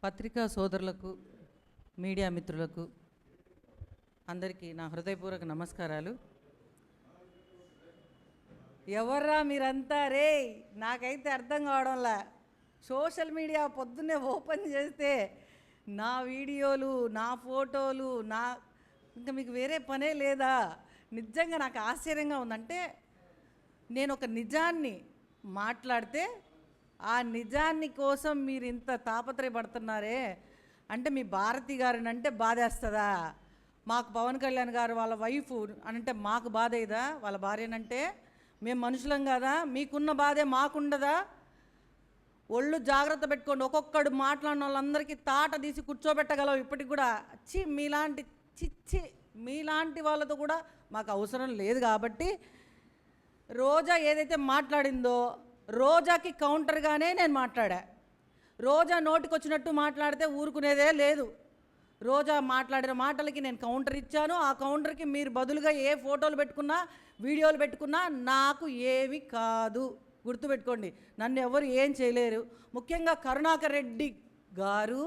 పత్రికా సోదరులకు, మీడియా మిత్రులకు అందరికీ నా హృదయపూర్వక నమస్కారాలు. ఎవర్రా మీరంతా రే? నాకైతే అర్థం కావడంలా. సోషల్ మీడియా పొద్దున్నే ఓపెన్ చేస్తే నా వీడియోలు, నా ఫోటోలు, ఇంకా మీకు వేరే పనే లేదా? నిజంగా నాకు ఆశ్చర్యంగా ఉందంటే, నేను ఒక నిజాన్ని మాట్లాడితే ఆ నిజాన్ని కోసం మీరు ఇంత తాపత్రయపడుతున్నారే అంటే మీ భారతి గారిని అంటే బాధేస్తుందా? మాకు పవన్ కళ్యాణ్ గారు వాళ్ళ వైఫ్ అంటే మాకు బాధ అయ్యదా? వాళ్ళ భార్యనంటే మేము మనుషులం కదా? మీకున్న బాధే మాకుండదా? ఒళ్ళు జాగ్రత్త పెట్టుకోండి. ఒక్కొక్కడు మాట్లాడిన వాళ్ళందరికీ తాట తీసి కూర్చోబెట్టగలవు ఇప్పటికి కూడా. మీలాంటి వాళ్ళతో కూడా మాకు అవసరం లేదు. కాబట్టి రోజా ఏదైతే మాట్లాడిందో రోజాకి కౌంటర్గానే నేను మాట్లాడా. రోజా నోటికి వచ్చినట్టు మాట్లాడితే ఊరుకునేదే లేదు. రోజా మాట్లాడిన మాటలకి నేను కౌంటర్ ఇచ్చాను. ఆ కౌంటర్కి మీరు బదులుగా ఏ ఫోటోలు పెట్టుకున్నా, వీడియోలు పెట్టుకున్నా నాకు ఏమి కాదు. గుర్తుపెట్టుకోండి, నన్ను ఎవరు ఏం చేయలేరు. ముఖ్యంగా కరుణాకర్ రెడ్డి గారు,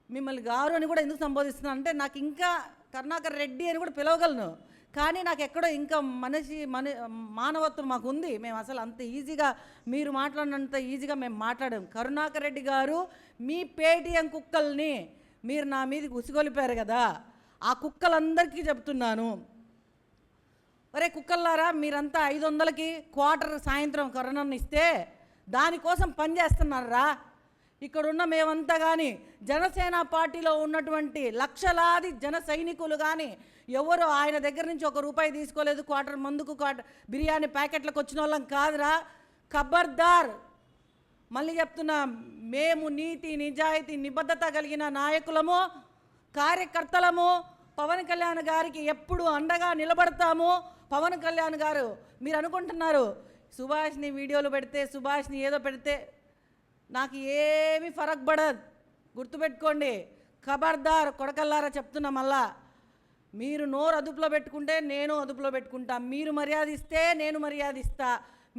మిమ్మల్ని గారు అని కూడా ఎందుకు సంబోధిస్తున్నాను అంటే, నాకు ఇంకా కరుణాకర్ రెడ్డి అని కూడా పిలవగలను, కానీ నాకు ఎక్కడో ఇంకా మానవత్వం మాకు ఉంది. మేము అసలు అంత ఈజీగా మీరు మాట్లాడినంత ఈజీగా మేము మాట్లాడాం. కరుణాకర్ రెడ్డి గారు, మీ పేటీఎం కుక్కల్ని మీరు నా మీదకి ఉసిగొలిపారు కదా, ఆ కుక్కలందరికీ చెప్తున్నాను, ఒరే కుక్కల్లారా, మీరంతా 500కి క్వార్టర్ సాయంత్రం కరోనాను ఇస్తే దానికోసం పనిచేస్తున్నారా? ఇక్కడున్న మేమంతా కానీ జనసేన పార్టీలో ఉన్నటువంటి లక్షలాది జన సైనికులు కానీ ఎవరు ఆయన దగ్గర నుంచి ₹1 తీసుకోలేదు. క్వార్టర్ మందుకు బిర్యానీ ప్యాకెట్లకు వచ్చిన వాళ్ళం కాదురా. ఖబర్దార్, మళ్ళీ చెప్తున్నా, మేము నీతి నిజాయితీ నిబద్ధత కలిగిన నాయకులము, కార్యకర్తలము. పవన్ కళ్యాణ్ గారికి ఎప్పుడు అండగా నిలబడతాము. పవన్ కళ్యాణ్ గారు, మీరు అనుకుంటున్నారు సుభాష్ని వీడియోలు పెడితే, సుభాష్ని ఏదో పెడితే నాకు ఏమీ ఫరక్ పడదు. గుర్తుపెట్టుకోండి. ఖబర్దార్ కొడకల్లారా చెప్తున్నా మళ్ళా. మీరు నోరు అదుపులో పెట్టుకుంటే నేను అదుపులో పెట్టుకుంటా. మీరు మర్యాద ఇస్తే నేను మర్యాద ఇస్తా.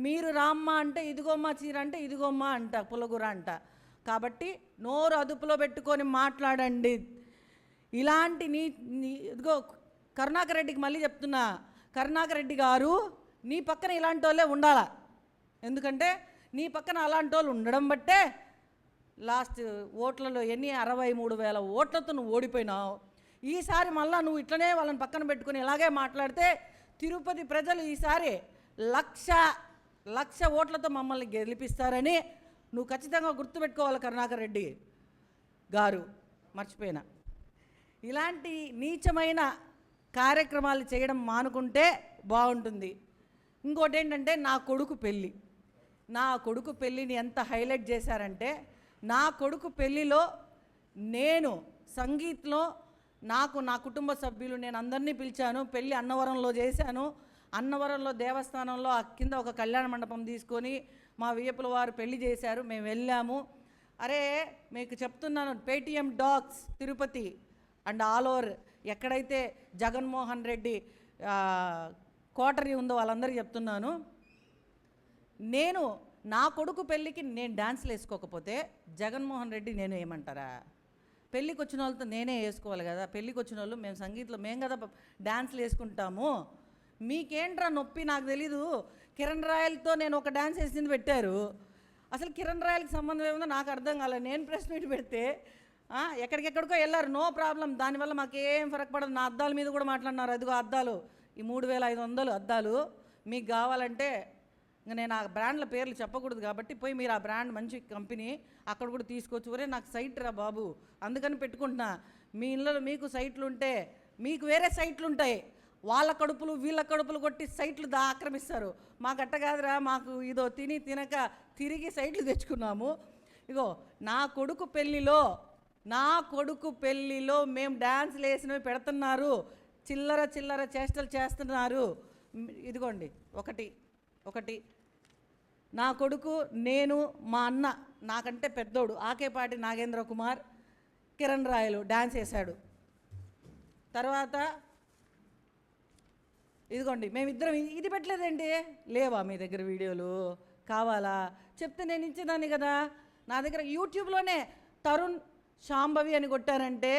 మీరు రామ్మ అంటే ఇదిగోమ్మ, చీర అంటే ఇదిగోమ్మ అంట, పులగుర అంట. కాబట్టి నోరు అదుపులో పెట్టుకొని మాట్లాడండి. ఇలాంటి ఇదిగో కరుణాకర్ రెడ్డికి మళ్ళీ చెప్తున్నా, కరుణాకర్ రెడ్డి గారు, నీ పక్కన ఇలాంటి వాళ్ళే ఉండాలా. ఎందుకంటే నీ పక్కన అలాంటి వాళ్ళు ఉండడం బట్టే లాస్ట్ ఓట్లలో 63,000 ఓట్లతో నువ్వు ఓడిపోయినావు. ఈసారి మళ్ళీ నువ్వు ఇట్లనే వాళ్ళని పక్కన పెట్టుకుని ఇలాగే మాట్లాడితే తిరుపతి ప్రజలు ఈసారి లక్ష ఓట్లతో మమ్మల్ని గెలిపిస్తారని నువ్వు ఖచ్చితంగా గుర్తుపెట్టుకోవాలి కరుణాకర్ రెడ్డి గారు. మర్చిపోయినా. ఇలాంటి నీచమైన కార్యక్రమాలు చేయడం మానుకుంటే బాగుంటుంది. ఇంకోటి ఏంటంటే, నా కొడుకు పెళ్ళిని ఎంత హైలైట్ చేశారంటే, నా కొడుకు పెళ్ళిలో నేను సంగీత్లో నా కుటుంబ సభ్యులు నేను అందరినీ పిలిచాను. పెళ్ళి అన్నవరంలో చేశాను. అన్నవరంలో దేవస్థానంలో కింద ఒక కళ్యాణ మండపం తీసుకొని మా వియ్యపుల వారు పెళ్లి చేశారు. మేము వెళ్ళాము. అరే మీకు చెప్తున్నాను, Paytm dogs Tirupati and all over ఎక్కడైతే జగన్మోహన్ రెడ్డి కోటరీ ఉందో వాళ్ళందరికీ చెప్తున్నాను, నేను నా కొడుకు పెళ్ళికి నేను డ్యాన్స్లు వేసుకోకపోతే జగన్మోహన్ రెడ్డి నేను ఏమంటారా? పెళ్ళికి వచ్చిన వాళ్ళతో నేనే వేసుకోవాలి కదా. పెళ్ళికి వచ్చిన వాళ్ళు మేము సంగీతంలో మేము కదా డ్యాన్స్లు వేసుకుంటాము. మీకేంట్రా నొప్పి? నాకు తెలీదు. కిరణ్ రాయల్తో నేను ఒక డ్యాన్స్ వేసింది పెట్టారు. అసలు కిరణ్ రాయల్కి సంబంధం ఏముందో నాకు అర్థం కాలేదు. నేను ప్రెస్ మీట్ పెడితే ఎక్కడికెక్కడికో వెళ్ళారు. నో ప్రాబ్లం, దానివల్ల మాకేం ఫరక్ పడదు. నా అద్దాల మీద కూడా మాట్లాడినారు. అదిగో అద్దాలు, ఈ 3,500 అద్దాలు మీకు కావాలంటే, ఇంకా నేను ఆ బ్రాండ్ల పేర్లు చెప్పకూడదు కాబట్టి పోయి మీరు ఆ బ్రాండ్ మంచి కంపెనీ అక్కడ కూడా తీసుకోవచ్చు. ఒరే నాకు సైట్ రా బాబు, అందుకని పెట్టుకుంటున్నా. మీ ఇళ్ళలో మీకు సైట్లు ఉంటే మీకు వేరే సైట్లు ఉంటాయి. వాళ్ళ కడుపులు వీళ్ళ కడుపులు కొట్టి సైట్లు ఆక్రమిస్తారు. మాకు అట్ట కాదురా, మాకు ఇదో తినక తిరిగి సైట్లు తెచ్చుకున్నాము. ఇగో నా కొడుకు పెళ్ళిలో మేము డ్యాన్స్లు వేసినవి పెడుతున్నారు. చిల్లర చేష్టలు చేస్తున్నారు. ఇదిగోండి ఒకటి నా కొడుకు, నేను, మా అన్న నాకంటే పెద్దోడు ఆకేపాటి నాగేంద్ర కుమార్, కిరణ్ రాయలు డ్యాన్స్ వేశాడు. తర్వాత ఇదిగోండి మేమిద్దరం ఇది పెట్టలేదేంటి? లేవా మీ దగ్గర వీడియోలు? కావాలా చెప్తే నేను ఇచ్చేదాన్ని కదా. నా దగ్గర యూట్యూబ్లోనే తరుణ్ శాంభవి అని కొట్టారంటే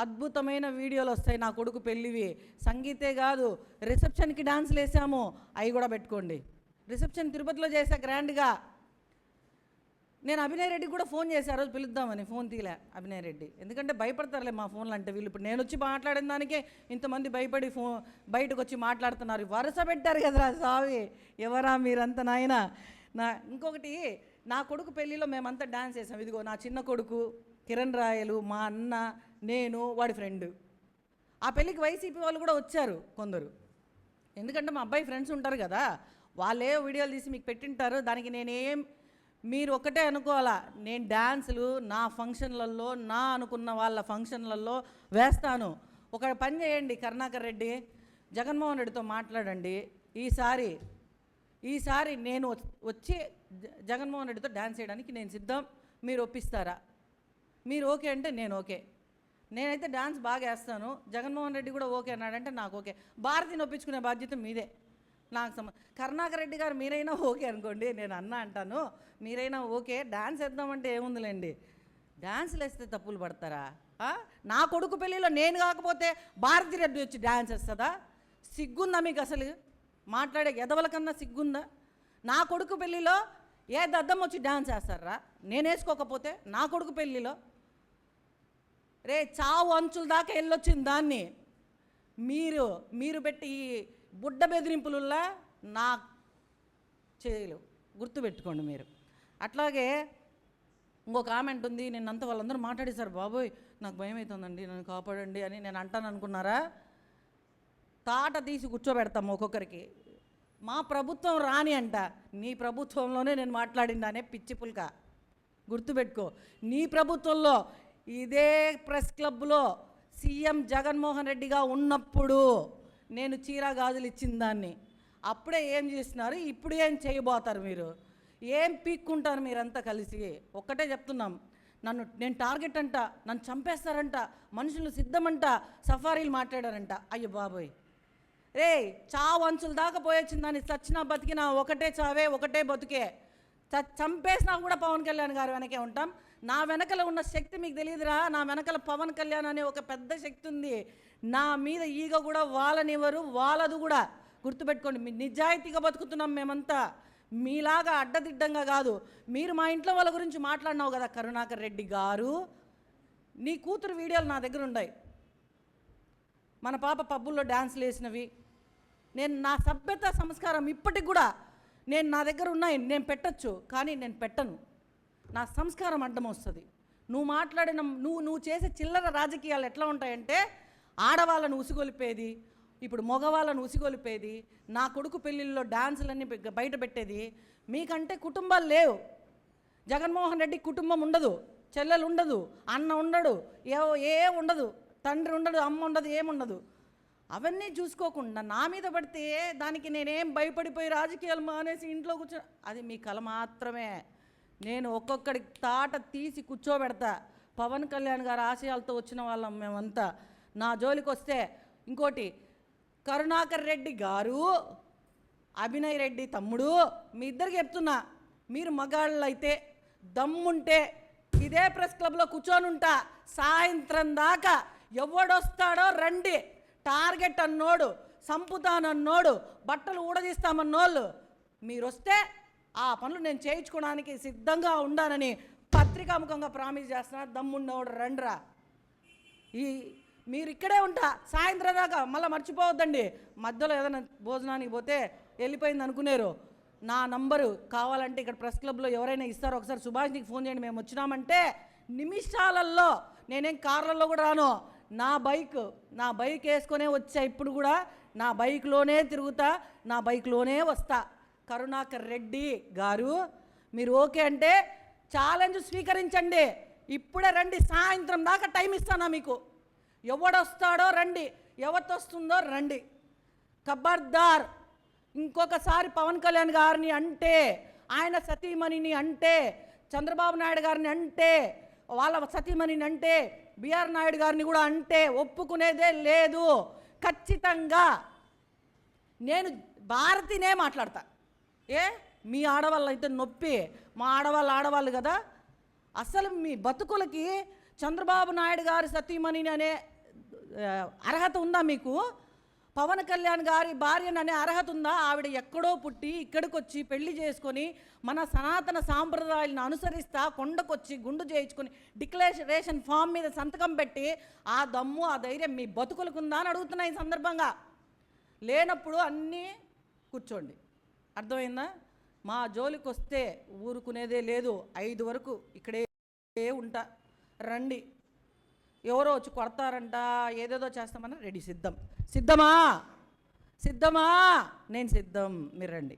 అద్భుతమైన వీడియోలు వస్తాయి నా కొడుకు పెళ్ళివి. సంగీతే కాదు, రిసెప్షన్కి డాన్స్లు వేసాము, అవి కూడా పెట్టుకోండి. రిసెప్షన్ తిరుపతిలో చేశా గ్రాండ్గా. నేను అభినయ్ రెడ్డికి కూడా ఫోన్ చేశాను, రోజు పిలుద్దామని, ఫోన్ తీలే అభినయ్ రెడ్డి. ఎందుకంటే భయపడతారులే మా ఫోన్లు అంటే వీళ్ళు. ఇప్పుడు నేను వచ్చి మాట్లాడిన దానికే ఇంతమంది భయపడి బయటకు వచ్చి మాట్లాడుతున్నారు. వరుస పెట్టారు కదరా సావి, ఎవరా మీరంతా నాయన. ఇంకొకటి, నా కొడుకు పెళ్ళిలో మేమంతా డ్యాన్స్ చేసాం. ఇదిగో నా చిన్న కొడుకు కిరణ్ రాయలు, మా అన్న, నేను, వాడి ఫ్రెండ్. ఆ పెళ్ళికి వైసీపీ వాళ్ళు కూడా వచ్చారు కొందరు. ఎందుకంటే మా అబ్బాయి ఫ్రెండ్స్ ఉంటారు కదా, వాళ్ళే వీడియోలు తీసి మీకు పెట్టింటారు. దానికి మీరు ఒక్కటే అనుకోవాలా, నేను డ్యాన్సులు నా ఫంక్షన్లలో, నా అనుకున్న వాళ్ళ ఫంక్షన్లలో వేస్తాను. ఒక పని చేయండి కరుణాకర్ రెడ్డి, జగన్మోహన్ రెడ్డితో మాట్లాడండి. ఈసారి నేను వచ్చి జగన్మోహన్ రెడ్డితో డ్యాన్స్ చేయడానికి నేను సిద్ధం, మీరు ఒప్పిస్తారా? మీరు ఓకే అంటే నేను ఓకే. నేనైతే డ్యాన్స్ బాగా వేస్తాను. జగన్మోహన్ రెడ్డి కూడా ఓకే అన్నాడంటే నాకు ఓకే. భారతిని ఒప్పించుకునే బాధ్యత మీదే. నాకు కరుణాకర్ రెడ్డి గారు మీరైనా ఓకే అనుకోండి, నేను అన్నా అంటాను, మీరైనా ఓకే. డాన్స్ వేద్దామంటే ఏముందిలేండి, డాన్సులు వేస్తే తప్పులు పడతారా? నా కొడుకు పెళ్ళిలో నేను కాకపోతే భారతి రెడ్డి వచ్చి డాన్స్ వేస్తుందా? సిగ్గుందా మీకు అసలు? మాట్లాడే ఎదవల కన్నా సిగ్గుందా? నా కొడుకు పెళ్ళిలో ఏ దద్దం వచ్చి డాన్స్ వేస్తారా నేను వేసుకోకపోతే? నా కొడుకు పెళ్ళిలో చావు అంచుల దాకా వెళ్ళొచ్చింది దాన్ని మీరు పెట్టి ఈ బుడ్డ బెదిరింపులుల్లా నా చేయలు గుర్తుపెట్టుకోండి మీరు. అట్లాగే ఇంకొక కామెంట్ ఉంది, నిన్నంతా వాళ్ళందరూ మాట్లాడేశారు, బాబోయ్ నాకు భయం అవుతుందండి, నన్ను కాపాడండి అని నేను అంటాను అనుకున్నారా? తాట తీసి కూర్చోబెడతాము ఒక్కొక్కరికి. మా ప్రభుత్వం రాని అంట, నీ ప్రభుత్వంలోనే నేను మాట్లాడిందానే పిచ్చి పుల్క, గుర్తుపెట్టుకో. నీ ప్రభుత్వంలో ఇదే ప్రెస్ క్లబ్లో సీఎం జగన్మోహన్ రెడ్డిగా ఉన్నప్పుడు నేను చీర గాజులు ఇచ్చిన దాన్ని. అప్పుడే ఏం చేస్తున్నారు, ఇప్పుడు ఏం చేయబోతారు మీరు? ఏం పీక్కుంటారు మీరంతా కలిసి? ఒక్కటే చెప్తున్నాం, నేను టార్గెట్ అంట, నన్ను చంపేస్తారంట, మనుషులు సిద్ధమంట, సఫారీలు మాట్లాడారంట. అయ్యో బాబోయ్, చావు అంచుల దాకా పోయొచ్చింది దాన్ని. చచ్చినా బతికినా ఒకటే చావే, ఒకటే బతుకే. చంపేసినా కూడా పవన్ కళ్యాణ్ గారు వెనకే ఉంటాం. నా వెనకల ఉన్న శక్తి మీకు తెలియదురా, నా వెనకల పవన్ కళ్యాణ్ అనే ఒక పెద్ద శక్తి ఉంది. నా మీద ఈగ కూడా వాళ్ళనివ్వరు, వాళ్ళదు కూడా. గుర్తుపెట్టుకోండి, మీ నిజాయితీగా బతుకుతున్నాం మేమంతా, మీలాగా అడ్డదిడ్డంగా కాదు. మీరు మా ఇంట్లో వాళ్ళ గురించి మాట్లాడినావు కదా కరుణాకర్ రెడ్డి గారు, నీ కూతురు వీడియోలు నా దగ్గర ఉన్నాయి. మన పాప పబ్బుల్లో డ్యాన్స్లు వేసినవి, నేను నా సభ్యత సంస్కారం ఇప్పటికి కూడా నా దగ్గర ఉన్నాయి, నేను పెట్టచ్చు, కానీ నేను పెట్టను. నా సంస్కారం అడ్డం వస్తుంది. నువ్వు మాట్లాడిన నువ్వు చేసే చిల్లర రాజకీయాలు ఎట్లా ఉంటాయంటే, ఆడవాళ్ళను ఉసిగొలిపేది, ఇప్పుడు మగవాళ్ళను ఉసిగొలిపేది, నా కొడుకు పెళ్ళిళ్ళలో డాన్సులన్నీ బయట పెట్టేది. మీకంటే కుటుంబాలు లేవు. జగన్మోహన్ రెడ్డి కుటుంబం ఉండదు, చెల్లెలు ఉండదు, అన్న ఉండడు, ఏ ఉండదు, తండ్రి ఉండదు, అమ్మ ఉండదు, ఏముండదు. అవన్నీ చూసుకోకుండా నా మీద పడితే దానికి నేనేం భయపడిపోయి రాజకీయాలు మానేసి ఇంట్లో కూర్చో, అది మీ కళ మాత్రమే. నేను ఒక్కొక్కడి తాట తీసి కూర్చోబెడతా. పవన్ కళ్యాణ్ గారి ఆశయాలతో వచ్చిన వాళ్ళం మేమంతా. నా జోలికి వస్తే ఇంకోటి, కరుణాకర్ రెడ్డి గారు, అభినయ్ రెడ్డి తమ్ముడు, మీ ఇద్దరికి చెప్తున్నా, మీరు మగాళ్ళు అయితే దమ్ముంటే ఇదే ప్రెస్ క్లబ్లో కూర్చొని ఉంటా సాయంత్రం దాకా. ఎవడొస్తాడో రండి, టార్గెట్ అన్నోడు, సంపుతానన్నోడు, బట్టలు ఊడదీస్తామన్నోళ్ళు మీరు వస్తే ఆ పనులు నేను చేయించుకోవడానికి సిద్ధంగా ఉండానని పత్రికాముఖంగా ప్రామిస్ చేస్తున్నా. దమ్మున్నోడు రండ్రా. మీరు ఇక్కడే ఉంటా సాయంత్రం దాకా, మళ్ళీ మర్చిపోవద్దండి. మధ్యలో ఏదైనా భోజనానికి పోతే వెళ్ళిపోయింది అనుకునేరు. నా నంబరు కావాలంటే ఇక్కడ ప్రెస్ క్లబ్లో ఎవరైనా ఇస్తారో ఒకసారి సుభాష్నికి ఫోన్ చేయండి. మేము వచ్చినామంటే నిమిషాలలో, నేనేం కార్లలో కూడా రాను, నా బైక్ వేసుకొనే వచ్చా. ఇప్పుడు కూడా నా బైక్లోనే తిరుగుతా, నా బైక్లోనే వస్తా. కరుణాకర్ రెడ్డి గారు, మీరు ఓకే అంటే ఛాలెంజ్ స్వీకరించండి. ఇప్పుడే రండి, సాయంత్రం దాకా టైం ఇస్తానా మీకు. ఎవడొస్తాడో రండి, ఎవరితొస్తుందో రండి. ఖబర్దార్ ఇంకొకసారి పవన్ కళ్యాణ్ గారిని అంటే, ఆయన సతీమణిని అంటే, చంద్రబాబు నాయుడు గారిని అంటే, వాళ్ళ సతీమణిని అంటే, బిఆర్ నాయుడు గారిని కూడా అంటే ఒప్పుకునేదే లేదు. ఖచ్చితంగా నేను భారతినే మాట్లాడతా. మీ ఆడవాళ్ళు అయితే నొప్పి, మా ఆడవాళ్ళు కదా, అసలు మీ బతుకులకి చంద్రబాబు నాయుడు గారి సతీమణి అనే అర్హత ఉందా మీకు? పవన్ కళ్యాణ్ గారి భార్యను అనే అర్హత ఉందా? ఆవిడ ఎక్కడో పుట్టి ఇక్కడికి వచ్చి పెళ్లి చేసుకొని మన సనాతన సాంప్రదాయాలను అనుసరిస్తా కొండకొచ్చి గుండు చేయించుకొని డిక్లరేషన్ ఫామ్ మీద సంతకం పెట్టి ఆ దమ్ము ఆ ధైర్యం మీ బతుకులకు ఉందా అని అడుగుతున్నా ఈ సందర్భంగా. లేనప్పుడు అన్నీ కూర్చోండి, అర్థమైందా? మా జోలికి వస్తే ఊరుకునేదే లేదు. 5 వరకు ఇక్కడే ఉంటా, రండి. ఎవరో వచ్చి కొడతారంట, ఏదేదో చేస్తామన్నా రెడీ, సిద్ధమా? నేను సిద్ధం, మీరు రండి.